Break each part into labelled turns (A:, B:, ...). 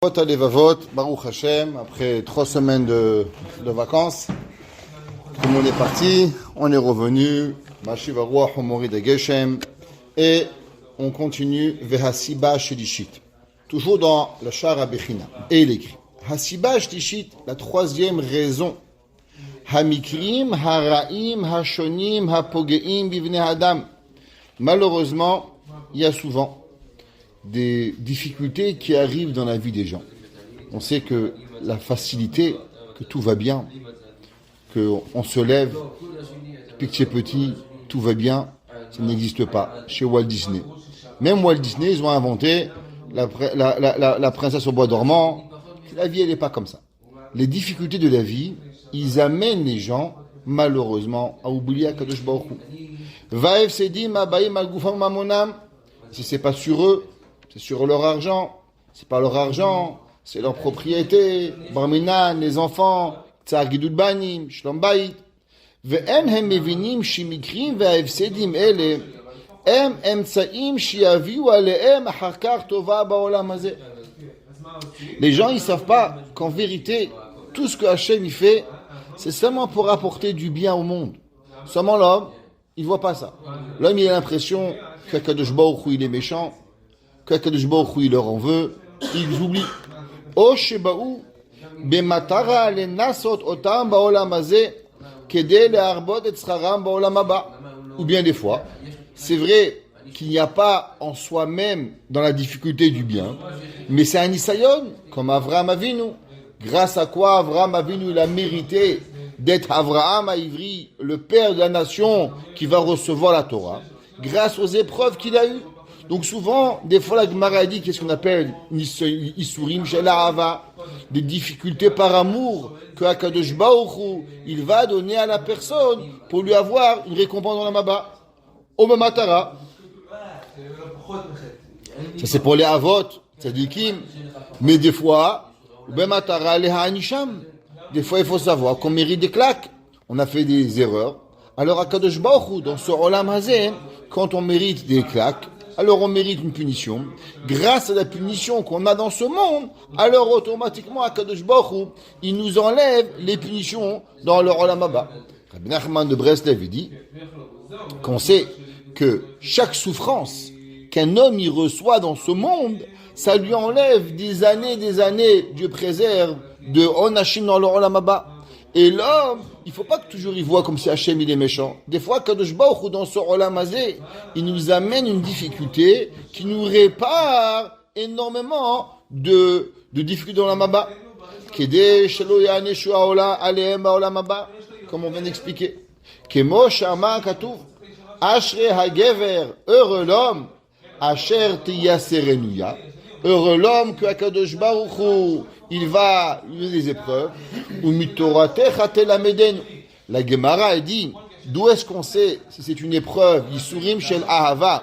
A: Levavot, Baruch Hashem, après 3 semaines de vacances, tout le monde est parti, on est revenu, Mashiv Aruach Omori de Geshem, et on continue Vehasiba Shelishit, toujours dans le Shar HaBechina. Et il écrit Hasiba Shelishit, la troisième raison, Hamikrim, Haraim, Hashonim, Hapogeim, Bivne Adam. Malheureusement, il y a souvent des difficultés qui arrivent dans la vie des gens. On sait que la facilité, que tout va bien, qu'on se lève, depuis que c'est petit, tout va bien, ça n'existe pas chez Walt Disney. Même Walt Disney, ils ont inventé la princesse au bois dormant. La vie, elle n'est pas comme ça. Les difficultés de la vie, ils amènent les gens, malheureusement, à oublier Akadosh Baruch Hu. Vaev sedim abaim al gufam mamonam. Si c'est pas sur eux, c'est sur leur argent. C'est pas leur argent, c'est leur propriété. Barminan, les enfants, tsar gidud banim, shlom bayit. Ve'en hem mevinim shimikrim ve'avsedim ele em emtsaim shiaviu alehem achar tova ba'olam hazeh. Les gens, ils savent pas qu'en vérité, tout ce que Hachem il fait, c'est seulement pour apporter du bien au monde. Seulement l'homme, il voit pas ça. L'homme, il a l'impression qu'Akadosh Baruch Hu, il est méchant, qu'Akadosh Baruch Hu, il leur en veut, ils oublient. O shebaou bematara lenasot otam baolam hazeh kedei le'arbot et scharam baolam haba. Ou bien des fois, c'est vrai qu'il n'y a pas en soi-même dans la difficulté du bien, mais c'est un isayon, comme Avraham Avinu. Grâce à quoi Avraham Avinu, il a mérité d'être Avraham Aivri, le père de la nation qui va recevoir la Torah, grâce aux épreuves qu'il a eues. Donc souvent, des fois la Gemara dit qu'est-ce qu'on appelle Isurim Shel Ahava, des difficultés par amour que Akadosh Baruch Hu, il va donner à la personne pour lui avoir une récompense dans la Maba. Omamatara. Ça c'est pour les Avot, Tzadikim. Mais des fois, Omamatara les Ha'anisham. Des fois, il faut savoir qu'on mérite des claques. On a fait des erreurs. Alors, Akadosh Baruch Hu, dans ce Olam Hazeh, quand on mérite des claques, alors on mérite une punition. Grâce à la punition qu'on a dans ce monde, alors automatiquement, Akadosh Baruch Hu, il nous enlève les punitions dans le Olam Haba. Rabbi Nachman de Breslev dit qu'on sait que chaque souffrance qu'un homme y reçoit dans ce monde, ça lui enlève des années, Dieu préserve, de Onashim dans le Olam Haba. Et l'homme, il ne faut pas que toujours il voit comme si Hachem il est méchant. Des fois, Kadosh Baruch Hu, dans ce Olam Hazeh, il nous amène une difficulté qui nous répare énormément de difficultés dans l'Olam Haba. Kedei shelo ya'aneshu ha'olam alehem ba'olam haba, comme on vient d'expliquer. Kemo shama katuv, ashrei hagever, heureux l'homme, asher tiyaserenuya, heureux l'homme que Akadosh Baruch Hu, il va lui donner des épreuves. Ou mitoratecha telameden. La Gemara elle dit, d'où est-ce qu'on sait si c'est une épreuve Yisurim shel ahava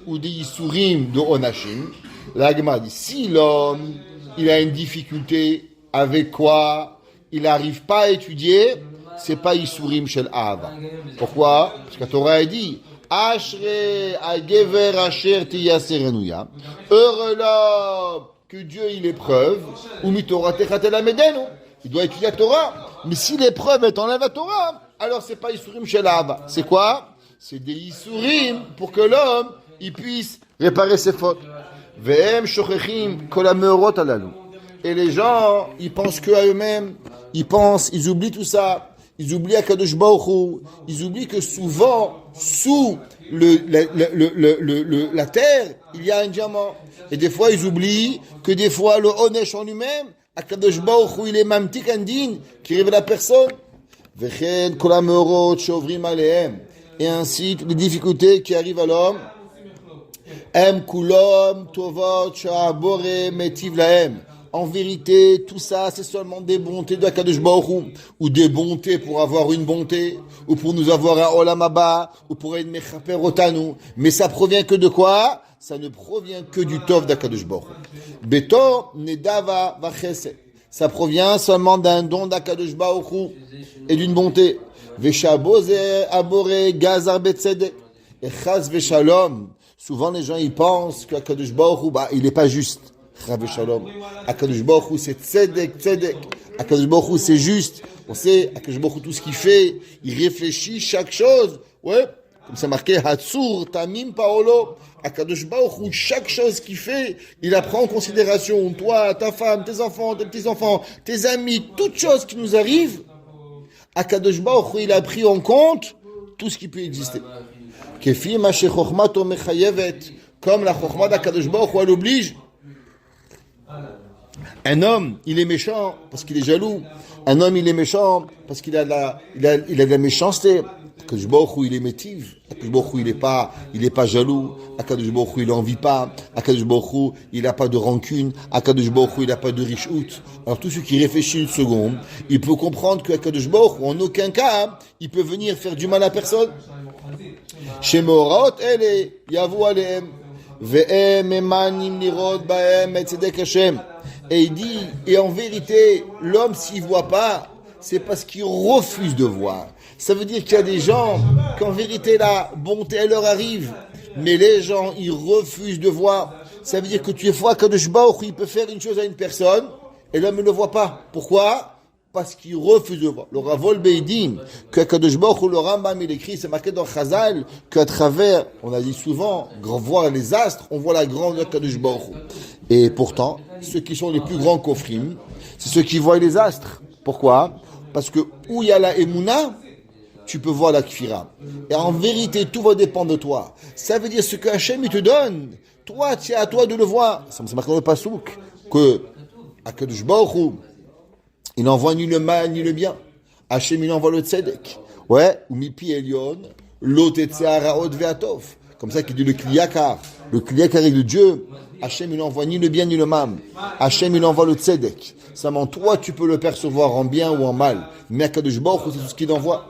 A: ou des Yisurim de onashim? La Gemara dit, si l'homme il a une difficulté avec quoi il n'arrive pas à étudier, c'est pas Yisurim shel ahava. Pourquoi? Parce que la Torah elle dit, Ashrei hagever asher tiyaserenuya. Heureux l'homme que Dieu il éprouve, ou mitoratecha telamedenu. Il doit étudier la Torah. Mais si l'épreuve est enlève la Torah, alors c'est pas Isurim shel ahava. C'est quoi? C'est des Isurim pour que l'homme il puisse réparer ses fautes. Ve'em shochechim kol hameorot halalu. Et les gens, ils pensent que à eux-mêmes, ils oublient tout ça. Ils oublient Akadosh Baruch Hu. Ils oublient que souvent, sous la terre, il y a un diamant. Et des fois, ils oublient que des fois, le Onesh en lui-même, Akadosh Baruch Hu, il est mamtik andin, qui révèle la personne. Vechen kol hameorot shovrim alehem. Et ainsi, les difficultés qui arrivent à l'homme. Em kulom tovot sha'abore metiv lahem. En vérité, tout ça, c'est seulement des bontés de Akadosh Baruch Hu, ou des bontés pour avoir une bonté, ou pour nous avoir un Olam Haba, ou pour être Mechaper Otanu. Mais ça provient que de quoi? Ça ne provient que du Tov d'Akadosh Baruch Hu. Beto nedava vachesed. Ça provient seulement d'un don d'Akadosh Baruch Hu et d'une bonté. Veshaboze abore gazar betzedek. Et chas veshalom. Souvent, les gens, ils pensent qu'Akadosh Baruch Hu, il n'est pas juste. Chav Shalom. Akadosh Baruch Hu, c'est tzedek, tzedek. Akadosh Baruch Hu, c'est juste. On sait, Akadosh Baruch Hu, tout ce qu'il fait, il réfléchit chaque chose. Ouais, comme c'est marqué, Hatsur, Tamim, Paolo. Akadosh Baruch Hu, chaque chose qu'il fait, il la prend en considération. Toi, ta femme, tes enfants, tes petits-enfants, tes amis, toutes choses qui nous arrivent. Akadosh Baruch Hu, il a pris en compte tout ce qui peut exister. Kefi ma shechochmato mechayevet, comme la chochma d'Akadosh Baruch Hu, elle oblige. Un homme, il est méchant parce qu'il est jaloux. Un homme, il est méchant parce qu'il a de la méchanceté. Akadosh Baruch Hu, il est métive. Akadosh Baruch Hu, il est pas jaloux. Akadosh Baruch Hu, il envie pas. Akadosh Baruch Hu, il n'a pas de rancune. Akadosh Baruch Hu, il n'a pas de richout. Alors tout ce qui réfléchit une seconde, il peut comprendre que Akadosh Baruch Hu, en aucun cas, il peut venir faire du mal à personne. Shemoraot ele yavu alehem ve'em emanim nirod ba'em et tzedek Hashem. Et il dit, et en vérité, l'homme s'il voit pas, c'est parce qu'il refuse de voir. Ça veut dire qu'il y a des gens qu'en vérité la bonté elle leur arrive, mais les gens ils refusent de voir. Ça veut dire que tu es foi qu'Akadosh Baruch Hu, il peut faire une chose à une personne et l'homme ne le voit pas. Pourquoi? Parce qu'il refuse de voir. Le Ravol Beidim, que Akadosh Baruch Hu, le Rambam il écrit, c'est marqué dans Chazal, qu'à travers, on a dit souvent, voir les astres, on voit la grandeur d'Akadosh Baruch Hu. Et pourtant, ceux qui sont les plus grands kofrim, c'est ceux qui voient les astres. Pourquoi? Parce que où il y a la Emouna, tu peux voir la Kfira. Et en vérité, tout va dépendre de toi. Ça veut dire ce que Hachem il te donne. Toi, c'est à toi de le voir. Ça me marque dans le Pasouk que Akadosh Baruch Hu, il n'envoie ni le mal ni le bien. Hachem il envoie le tzedek. Ouais, ou mipi elyon, l'otetzearaot ve'atov. Comme ça qu'il dit le kliyakar. Le kliyakar est de Dieu. Hachem il n'envoie ni le bien ni le mal. Hachem il envoie le tzedek. Seulement toi tu peux le percevoir en bien ou en mal. Mais Akadosh Baruch Hu, c'est tout ce qu'il envoie.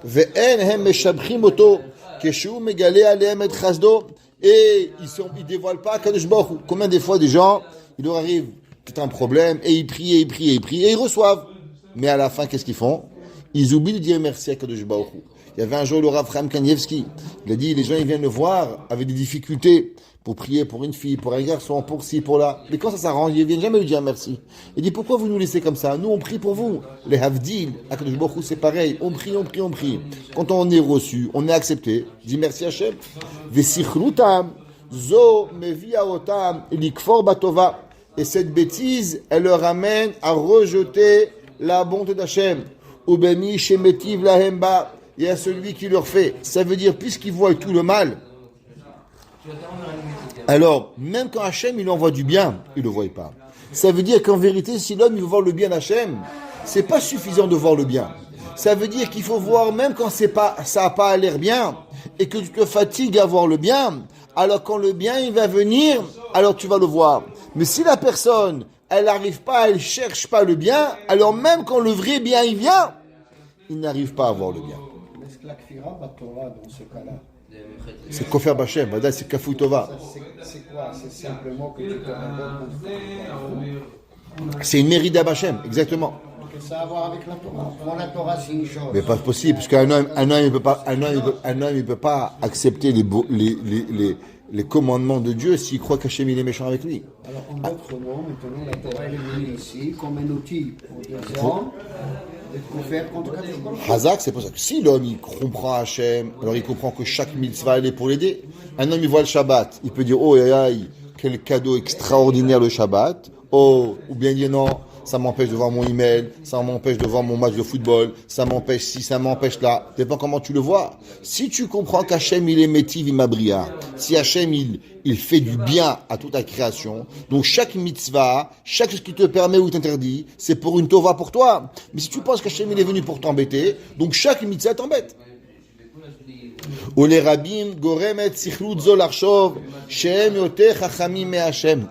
A: Ve'en hem meshabchim oto keshu megale alehem et chasdo. Et ils dévoilent pas Akadosh Baruch Hu. Combien des fois des gens, il leur arrive peut-être un problème et ils prient et ils prient et ils prient et ils reçoivent. Mais à la fin qu'est-ce qu'ils font? Ils oublient de dire merci à Akadosh Baruch Hu. Il y avait un jour le Rav Chaim Kanievski. Il a dit les gens ils viennent le voir avec des difficultés pour prier pour une fille, pour un garçon, pour ci, pour là. Mais quand ça s'arrange, ils ne viennent jamais lui dire merci. Il dit pourquoi vous nous laissez comme ça? Nous on prie pour vous. Les Havdil, Akadosh Baruch Hu, c'est pareil. On prie, on prie, on prie. Quand on est reçu, on est accepté. Dis merci Hachem. Vesichlutam zo meviaotam likfor batova. Et cette bêtise, elle leur amène à rejeter la bonté d'Hachem. Ubemi shemetiv lahemba. Et à celui qui leur fait. Ça veut dire, puisqu'ils voient tout le mal, alors, même quand Hachem, il envoie du bien, il ne le voit pas. Ça veut dire qu'en vérité, si l'homme, il veut voir le bien d'Hachem, c'est pas suffisant de voir le bien. Ça veut dire qu'il faut voir, même quand ça n'a pas l'air bien, et que tu te fatigues à voir le bien, alors quand le bien, il va venir, alors tu vas le voir. Mais si la personne, elle n'arrive pas, elle cherche pas le bien, alors même quand le vrai bien, il vient, il n'arrive pas à voir le bien.
B: La kfira Torah dans ce cas-là.
A: C'est Kofer Bachem, c'est Kafou Tova.
B: C'est quoi? C'est simplement que tu te rends compte.
A: C'est une mérida Bachem, exactement.
B: Que ça a à voir avec la Torah. Pour la Torah, c'est une chose.
A: Mais pas possible, parce qu'un homme, il peut pas accepter les commandements de Dieu s'il croit qu'Hachem il est méchant avec lui.
B: Alors en d'autres mots, maintenant la Torah est venue ici comme un outil pour dire
A: Hazak, c'est pour ça que si l'homme il comprend Hachem, alors il comprend que chaque mitzvah elle est pour l'aider. Un homme il voit le Shabbat, il peut dire oh aïe aïe, quel cadeau extraordinaire le Shabbat. Oh, ou bien dire non, ça m'empêche de voir mon email, ça m'empêche de voir mon match de football, ça m'empêche ci, ça m'empêche là. Ça dépend comment tu le vois. Si tu comprends qu'Hachem il est métiv, il m'abria. Si Hachem il fait du bien à toute la création, donc chaque mitzvah, chaque chose qui te permet ou t'interdit, c'est pour une tova pour toi. Mais si tu penses qu'Hachem il est venu pour t'embêter, donc chaque mitzvah t'embête. Ou les rabbim goremet sichlut zo larshov shehem yoter chachamim me Hachem.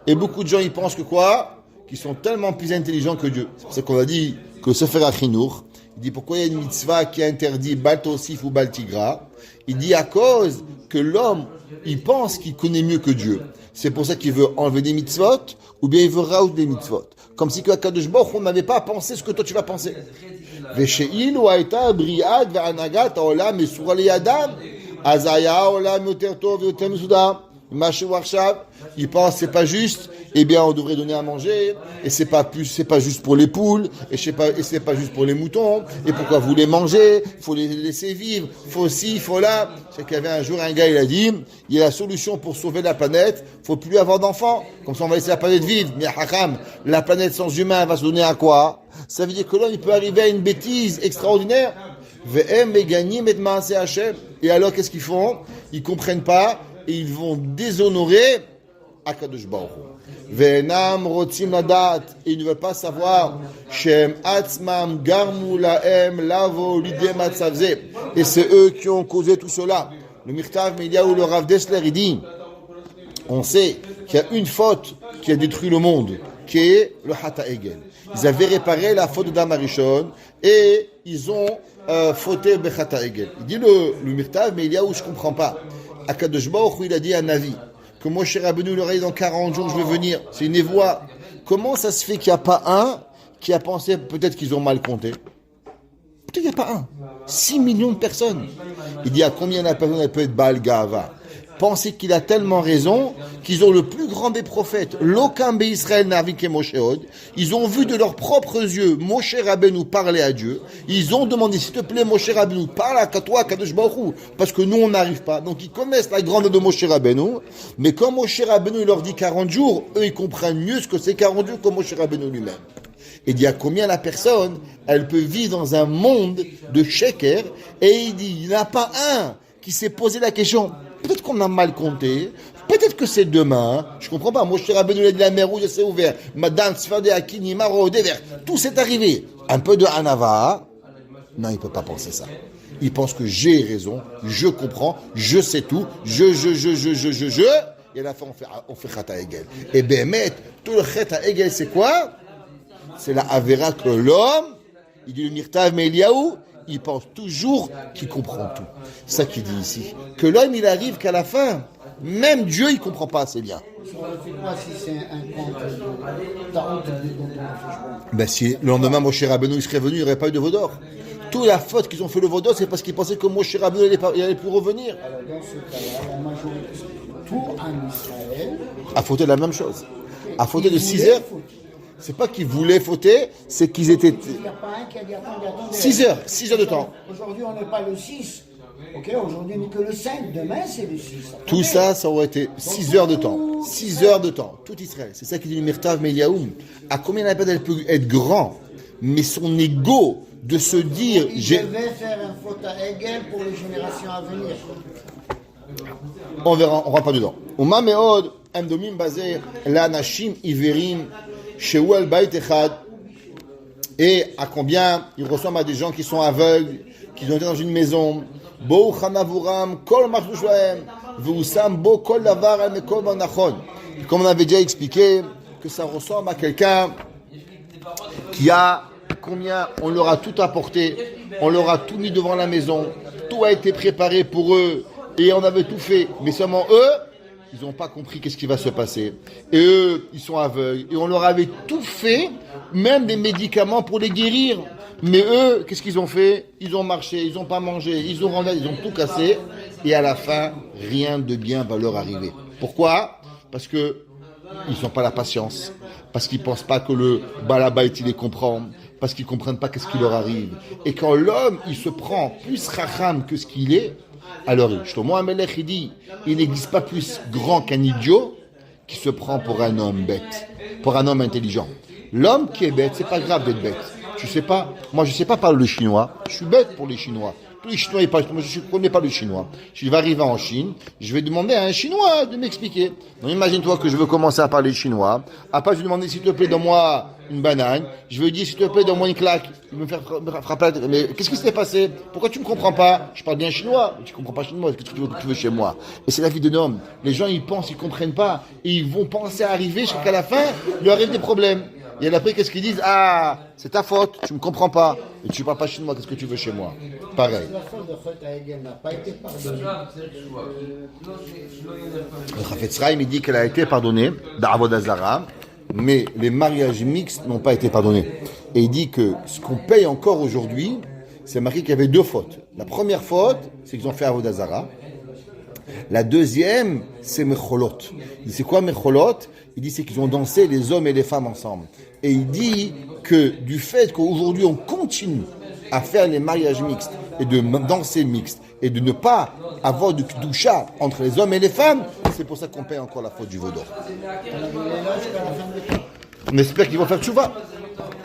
A: Et beaucoup de gens ils pensent que quoi? Qui sont tellement plus intelligents que Dieu. C'est pour ça qu'on a dit que Sefer HaChinuch, il dit pourquoi il y a une mitzvah qui interdit Bal Tosif ou Bal Tigra. Il dit à cause que l'homme, il pense qu'il connaît mieux que Dieu. C'est pour ça qu'il veut enlever des mitzvot ou bien il veut rajouter des mitzvot. Comme si qu'Akadosh Baruch Hu n'avait pas pensé ce que toi tu vas penser. Veshe'il ou aïta briad ve'anagat ha'olam mesura liyadam azaya ha'olam yoter tov yoter mesudar. Il pense c'est pas juste, eh bien, on devrait donner à manger, et c'est pas juste pour les poules, et c'est pas juste pour les moutons, et pourquoi vous les mangez, faut les laisser vivre, faut ci, faut là. C'est qu'il y avait un jour un gars, il a dit, il y a la solution pour sauver la planète, faut plus avoir d'enfants, comme ça on va laisser la planète vivre. Mais haram, la planète sans humain va se donner à quoi? Ça veut dire que l'homme, il peut arriver à une bêtise extraordinaire. Et alors, qu'est-ce qu'ils font? Ils comprennent pas, et ils vont déshonorer Akadosh Baruch Hu. Ve'enam rotzim ladat, et ils ne veulent pas savoir. Shem atzmam garmu lahem lavo lidem atzavze. Et c'est eux qui ont causé tout cela. Le Mirtav Mediaou, le Rav Dessler, il dit, on sait qu'il y a une faute qui a détruit le monde, qui est le Hata Egel. Ils avaient réparé la faute de Damarishon et ils ont fauté Bechata Egel. Il dit le Mirtav, mais il y a où je ne comprends pas. Akadosh Baruch Hu, il a dit à Navi que Moshe Rabbeinu leur a dit dans 40 jours je vais venir. C'est une névoie. Comment ça se fait qu'il n'y a pas un qui a pensé peut-être qu'ils ont mal compté? Peut-être qu'il n'y a pas un. 6 millions de personnes. Il dit à combien de personnes elle peut être Baal Gava? Pensez qu'il a tellement raison qu'ils ont le plus grand des prophètes. L'aucun Israël n'a vu que Moshe Hod. Ils ont vu de leurs propres yeux Moshe Rabbeinu parler à Dieu. Ils ont demandé, s'il te plaît, Moshe Rabbeinu, parle à toi, Kadosh Baruch Hu, parce que nous, on n'arrive pas. Donc, ils connaissent la grandeur de Moshe Rabbeinu. Mais quand Moshe Rabbeinu leur dit 40 jours, eux, ils comprennent mieux ce que c'est 40 jours que Moshe Rabbeinu lui-même. Et il dit à combien la personne, elle peut vivre dans un monde de sheker, et il dit, il n'y en a pas un qui s'est posé la question. Peut-être qu'on a mal compté. Peut-être que c'est demain. Je comprends pas. Moi, je suis Rabbeinu, il a dit la mer rouge s'est ouverte. Madame Sfardé, Akini, Maro, Dever. Tout s'est arrivé. Un peu de Hanava. Non, il peut pas penser ça. Il pense que j'ai raison. Je comprends. Je sais tout. Je. Et à la fin, on fait Chata Egel. Et Bémet, tout le Chata Egel, c'est quoi? C'est la Avera que l'homme, il dit le Mirtav Meliaou, il pense toujours qu'il comprend tout. C'est ça qu'il dit ici. Que l'homme, il arrive qu'à la fin, même Dieu, il ne comprend pas assez bien.
B: Ça fait quoi si c'est un compte de Tarot
A: Ben si le lendemain, Moshe Rabbeinu, il serait venu, il n'y aurait pas eu de Vaudor. Toute la faute qu'ils ont fait le Vaudor, c'est parce qu'ils pensaient que Moshe Rabbeinu, il n'allait plus revenir.
B: Alors dans ce cas-là, la majorité, tout en Israël,
A: a fauté la même chose. A fauté de 6 heures. C'est pas qu'ils voulaient fauter, c'est qu'ils étaient...
B: il n'y a pas un qui a dit attendez.
A: 6 heures de temps.
B: Aujourd'hui, on n'est pas le 6. Ok, aujourd'hui, on n'est que le 5. Demain, c'est le 6.
A: Tout ça, ça aurait été 6 heures de temps. 6 heures de temps. Tout Israël. C'est ça qui dit le Mirtav Meliaoum. À combien la peine elle peut être grand, mais son ego de se dire...
B: Il devait faire un faute à Hegel pour les générations à venir.
A: On verra, on rentre pas dedans. Uma meod, amdomim basé, la nashim iverim, sheuel bait echad. Et à combien il ressemble à des gens qui sont aveugles, qui ont été dans une maison. Bo chanavuram, kol machdush lahem, veusam bo kol davar al mekol banachon. Comme on avait déjà expliqué, que ça ressemble à quelqu'un qui a combien on leur a tout apporté, on leur a tout mis devant la maison, tout a été préparé pour eux. Et on avait tout fait, mais seulement eux, ils n'ont pas compris qu'est-ce qui va se passer. Et eux, ils sont aveugles. Et on leur avait tout fait, même des médicaments pour les guérir. Mais eux, qu'est-ce qu'ils ont fait? Ils ont marché, ils n'ont pas mangé, ils ont tout cassé. Et à la fin, rien de bien va leur arriver. Pourquoi? Parce que ils n'ont pas la patience. Parce qu'ils ne pensent pas que le balabait, il les comprend. Parce qu'ils ne comprennent pas qu'est-ce qui leur arrive. Et quand l'homme, il se prend plus racham que ce qu'il est, alors, Shlomo HaMelech, il dit, il n'existe pas plus grand qu'un idiot qui se prend pour un homme bête, pour un homme intelligent. L'homme qui est bête, c'est pas grave d'être bête. Je sais pas, moi je sais pas parler le chinois, je suis bête pour les Chinois. Tous les Chinois, moi je ne connais pas le chinois. Je vais arriver en Chine, je vais demander à un Chinois de m'expliquer. Donc imagine-toi que je veux commencer à parler chinois. Après, je vais demander, s'il te plaît, donne-moi une banane. Je vais dire, s'il te plaît, donne-moi une claque. Il me faire frapper la tête. Mais qu'est-ce qui s'est passé? Pourquoi tu ne me comprends pas? Je parle bien chinois. Tu ne comprends pas chinois. Qu'est-ce que tu veux chez moi? Et c'est la vie d'un homme. Les gens, ils pensent, ils ne comprennent pas. Et ils vont penser à arriver jusqu'à la fin, il leur arrive des problèmes. Et après, qu'est-ce qu'ils disent? Ah, c'est ta faute, tu ne me comprends pas. Et tu ne parles pas chinois, qu'est-ce que tu veux chez moi? Pareil.
B: La faute de Chot à Hegel n'a pas été pardonnée.
A: Le Chafetz Chaim, il dit qu'elle a été pardonnée d'Avodah Zara, mais les mariages mixtes n'ont pas été pardonnés. Et il dit que ce qu'on paye encore aujourd'hui, c'est marqué qu'il y avait 2 fautes. La première faute, c'est qu'ils ont fait Avodah Zara. La deuxième, c'est Mecholot. Il dit, c'est quoi Mecholot? Il dit, c'est qu'ils ont dansé les hommes et les femmes ensemble. Et il dit que du fait qu'aujourd'hui on continue à faire les mariages mixtes et de danser mixte et de ne pas avoir de kdusha entre les hommes et les femmes, c'est pour ça qu'on paye encore la faute du veau d'or. On espère qu'ils vont faire tchouva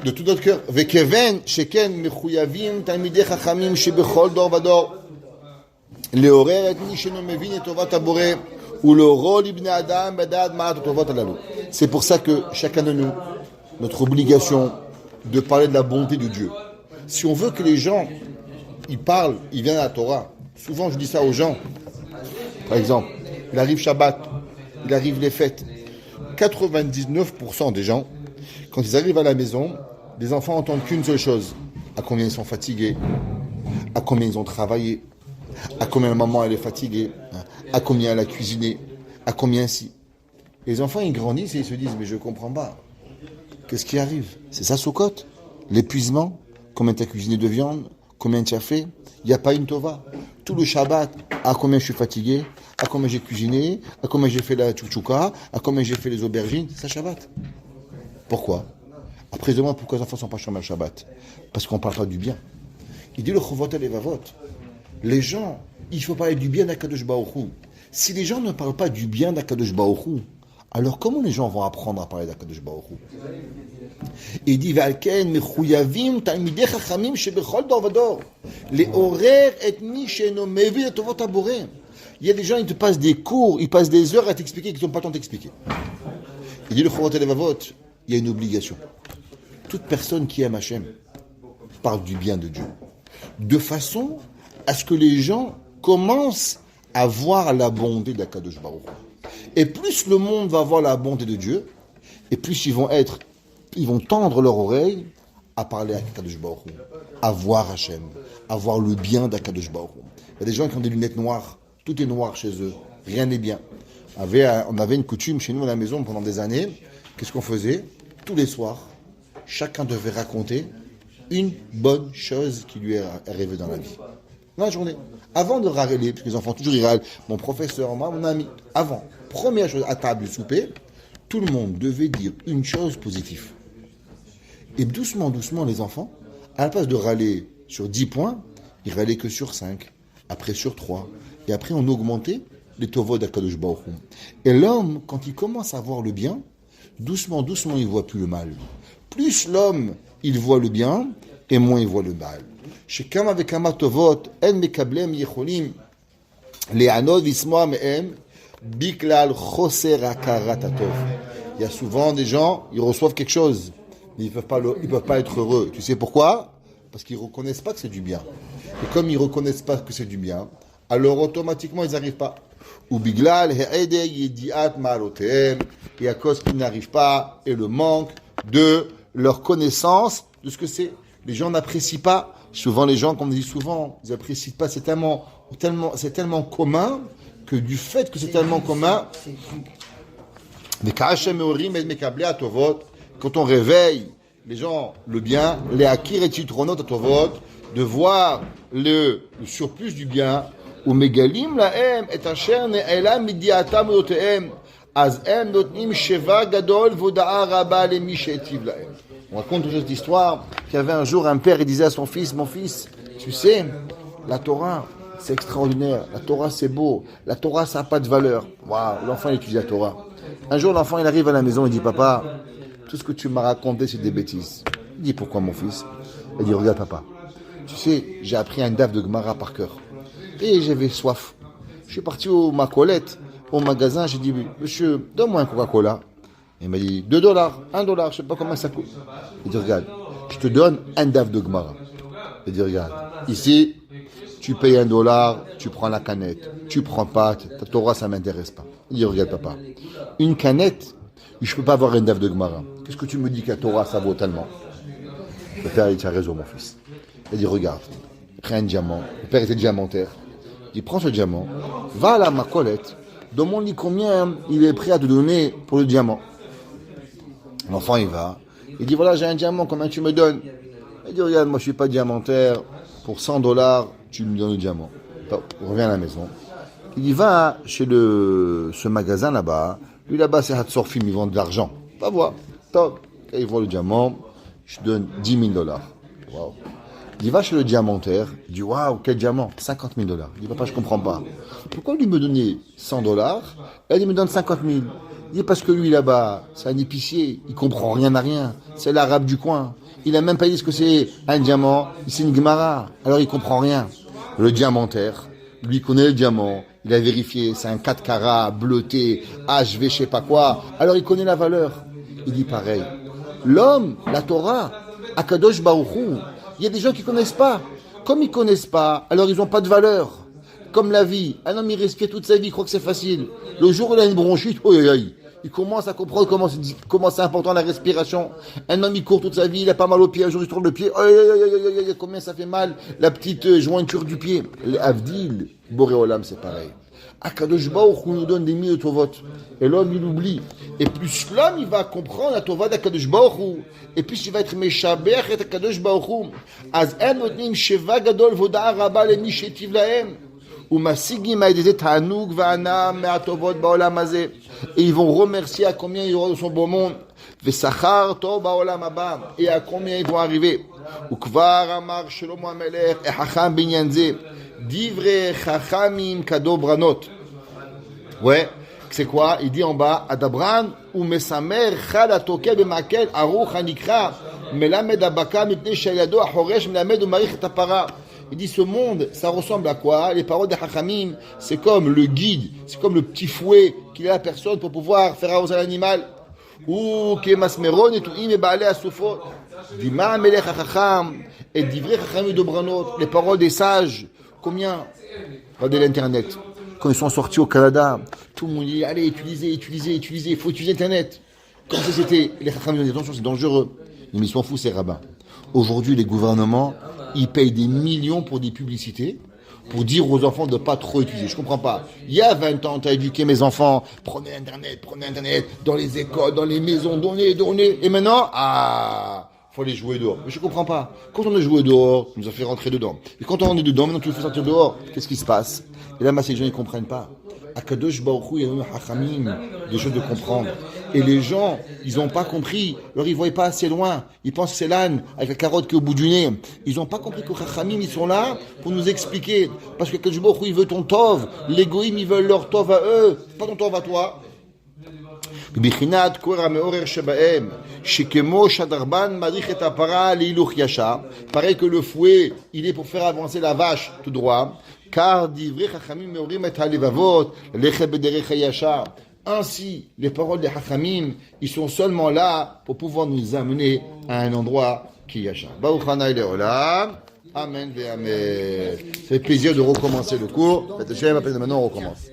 A: de tout notre cœur. Vekeven sheken mechuyavim talmidei chachamim shebechol dor vador leorer et mi sheno mevin et tovat haboré ou leoro libnei adam bedad ma'at tovat halalu. C'est pour ça que chacun de nous, notre obligation de parler de la bonté de Dieu. Si on veut que les gens, ils parlent, ils viennent à la Torah. Souvent, je dis ça aux gens. Par exemple, il arrive Shabbat, il arrive les fêtes. 99% des gens, quand ils arrivent à la maison, les enfants entendent qu'une seule chose. À combien ils sont fatigués, à combien ils ont travaillé, à combien la maman elle est fatiguée, à combien elle a cuisiné, à combien si. Les enfants, ils grandissent et ils se disent, mais je ne comprends pas. Qu'est-ce qui arrive? C'est ça, Soukot? L'épuisement? Combien tu as cuisiné de viande? Combien tu as fait? Il n'y a pas une tova. Tout le Shabbat, à combien je suis fatigué? À combien j'ai cuisiné? À combien j'ai fait la tchouchouka? À combien j'ai fait les aubergines? C'est ça, Shabbat. Pourquoi? Après, je demande pourquoi les enfants ne sont pas chômés le Shabbat. Parce qu'on ne parle pas du bien. Il dit le chovot et les vavot. Les gens, il faut parler du bien d'Akadosh Baruch Hu. Si les gens ne parlent pas du bien d'Akadosh Baruch Hu, alors comment les gens vont apprendre à parler d'Akadosh Baruch Hu? Il dit Valken mechuyavim talmidei chachamim shebechol dor vador leorer et mi sheno mevin et tovat haboré. Il y a des gens, ils te passent des cours, ils passent des heures à t'expliquer qu'ils n'ont pas le temps d'expliquer. Il dit le chovot et les vavot, il y a une obligation. Toute personne qui aime Hachem parle du bien de Dieu, de façon à ce que les gens commencent à voir la bonté d'Akadosh Baruch Hu. Et plus le monde va voir la bonté de Dieu, et plus ils vont tendre leur oreille à parler à Akadosh Baruch Hu, à voir Hachem, à voir le bien d'Akadosh Baruch Hu. Il y a des gens qui ont des lunettes noires, tout est noir chez eux, rien n'est bien. On avait une coutume chez nous à la maison pendant des années. Qu'est-ce qu'on faisait? Tous les soirs, chacun devait raconter une bonne chose qui lui est arrivée dans la vie. Dans la journée. Avant de râler, parce que les enfants toujours ils râlent, mon professeur, moi, mon ami, avant, première chose, à table, souper, tout le monde devait dire une chose positive. Et doucement, les enfants, à la place de râler sur 10 points, ils râlaient que sur 5, après sur 3. Et après, on augmentait les tovot d'Akadosh Baruch Hu. Et l'homme, quand il commence à voir le bien, doucement, il ne voit plus le mal. Plus l'homme, il voit le bien, et moins il voit le mal. Shekama vekama tovot, en mekablem yecholim, le'anod vismoa me'em, biklal choser hakarat hatov. Il y a souvent des gens, ils reçoivent quelque chose, mais ils peuvent pas être heureux. Tu sais pourquoi? Parce qu'ils reconnaissent pas que c'est du bien. Et comme ils reconnaissent pas que c'est du bien, alors automatiquement ils n'arrivent pas. Ou biglal he'ede yediat ma'alotehem, et à cause qu'ils n'arrivent pas, et le manque de leur connaissance de ce que c'est. Les gens n'apprécient pas. Souvent, les gens, comme on dit souvent, ils n'apprécient pas. C'est tellement commun que du fait que c'est tellement commun, quand on réveille les gens, le bien, les akir et titronot atovot, de voir le surplus du bien, ou megalim laem et asher ne'elam midiatam otehem, az em notnim sheva gadol voda'a rabba lemi she'etiv laem. On raconte toujours cette histoire qu'il y avait un jour un père, il disait à son fils, mon fils, tu sais, la Torah, c'est extraordinaire, la Torah c'est beau, la Torah ça n'a pas de valeur. Waouh, l'enfant il étudie la Torah. Un jour l'enfant il arrive à la maison, il dit, papa, tout ce que tu m'as raconté c'est des bêtises. Il dit, pourquoi mon fils? Il dit, regarde papa, tu sais, j'ai appris un daf de Gemara par cœur. Et j'avais soif. Je suis parti au Macolette, au magasin, j'ai dit, monsieur, donne-moi un Coca-Cola. Il m'a dit, $2, $1, je ne sais pas combien ça coûte. Il dit, regarde, je te donne un daf de Gemara. Il dit, regarde, ici, tu payes $1, tu prends la canette, tu prends pas, ta Torah, ça ne m'intéresse pas. Il dit, regarde papa, une canette, je ne peux pas avoir un daf de Gemara. Qu'est-ce que tu me dis que la Torah, ça vaut tellement? Le père, il dit, tu as raison, mon fils. Il dit, regarde, prends un diamant. Le père était diamantaire. Il prend ce diamant, va à la Macolette, demande-lui combien il est prêt à te donner pour le diamant. L'enfant, il va. Il dit, voilà, j'ai un diamant, combien tu me donnes? Il dit, regarde, moi, je ne suis pas diamantaire. Pour $100, tu me donnes le diamant. Donc, on revient à la maison. Il y va chez ce magasin là-bas. Lui là-bas, c'est Hatsorfim, ils vendent de l'argent. Va voir. Top. Quand il voit le diamant, je donne 10 000 dollars. Waouh. Il va chez le diamantaire, il dit waouh, quel diamant, 50 000 dollars. Il dit papa, je comprends pas. Pourquoi lui me donnait 100 dollars et il me donne 50 000? Il dit parce que lui là-bas, c'est un épicier, il comprend rien à rien. C'est l'arabe du coin. Il a même pas dit ce que c'est un diamant, c'est une gemara. Alors il comprend rien. Le diamantaire, lui connaît le diamant, il a vérifié, c'est un 4 carats, bleuté, HV, je sais pas quoi. Alors il connaît la valeur. Il dit pareil. L'homme, la Torah, Akadosh Baruch Hu, il y a des gens qui ne connaissent pas. Comme ils ne connaissent pas, alors ils n'ont pas de valeur. Comme la vie. Un homme, il respire toute sa vie, il croit que c'est facile. Le jour où il a une bronchite, il commence à comprendre comment c'est important la respiration. Un homme, il court toute sa vie, il a pas mal au pied, un jour il se tourne le pied, combien ça fait mal, la petite jointure du pied. L'Avdil, Boréolam, c'est pareil. Akadosh Baruch Hu nous donne des milliers de tovot. Et l'homme, il oublie. Et plus l'homme, il va comprendre la tova d'Akadosh Baruch Hu. Et plus il va être meshabeach et Akadosh Baruch Hu. Az en notnim sheva gadol voda rabba lemi shetiv lahem. Umasigim aidezet hanug va'ana me'atovot ba'olam hazeh. Et ils vont remercier à combien il y aura de son beau monde. Ve'sachar tov ba'olam haba. Et à combien ils vont arriver. Ukvar amar Shlomo HaMelech et hacham binyan zeh. Divrei chachamim kado branot. Ouais, c'est quoi? Il dit en bas, Adabran ou mesamer chal atoke bemakel aruch hanikra melamed abaka mitne shayado ahoresh melamed umarich tapara. Il dit ce monde, ça ressemble à quoi? Les paroles de Chachamim, c'est comme le guide, c'est comme le petit fouet qu'il a la personne pour pouvoir faire arroser l'animal. Ou kemasmeron et tout im baale asufot. Dima melech chacham et divrei chachamim de branot. Les paroles des sages. Combien? Regardez l'internet. Quand ils sont sortis au Canada, tout le monde dit allez, utilisez, il faut utiliser Internet. Comme ça c'était, les Chachamim disent attention, c'est dangereux. Mais ils s'en foutent, ces rabbins. Aujourd'hui, les gouvernements, ils payent des millions pour des publicités, pour dire aux enfants de ne pas trop utiliser. Je comprends pas. Il y a 20 ans, tu as éduqué mes enfants, prenez Internet, dans les écoles, dans les maisons, donnez. Et maintenant, faut aller jouer dehors. Mais je comprends pas. Quand on a joué dehors, on nous a fait rentrer dedans. Et quand on est dedans, maintenant tu nous fais sortir dehors. Qu'est-ce qui se passe? Et là, ces gens, ils comprennent pas. Akadosh Baruch Hu, il y a même Hachamim, des choses de comprendre. Et les gens, ils n'ont pas compris. Alors, ils voient pas assez loin. Ils pensent que c'est l'âne, avec la carotte qui est au bout du nez. Ils n'ont pas compris que Hachamim, ils sont là pour nous expliquer. Parce que Akadosh Baruch Hu, il veut ton tov. Les goïms, ils veulent leur tov à eux. Pas ton tov à toi. בבחינת כור המעורר שבהם, שכמו שדרבן מדריך את הפרה להילוך ישר, pareil que le fouet, il est pour faire avancer la vache tout droit, car דברי חכמים מעוררים את הלבבות, ללכת בדרך הישר. Ainsi, les paroles des Hachamim, ils sont seulement là pour pouvoir nous amener à un endroit qui est yachar. Baruch Hanai Leolam. Amen ve Amen. Ça fait plaisir de recommencer le cours. Maintenant, on recommence.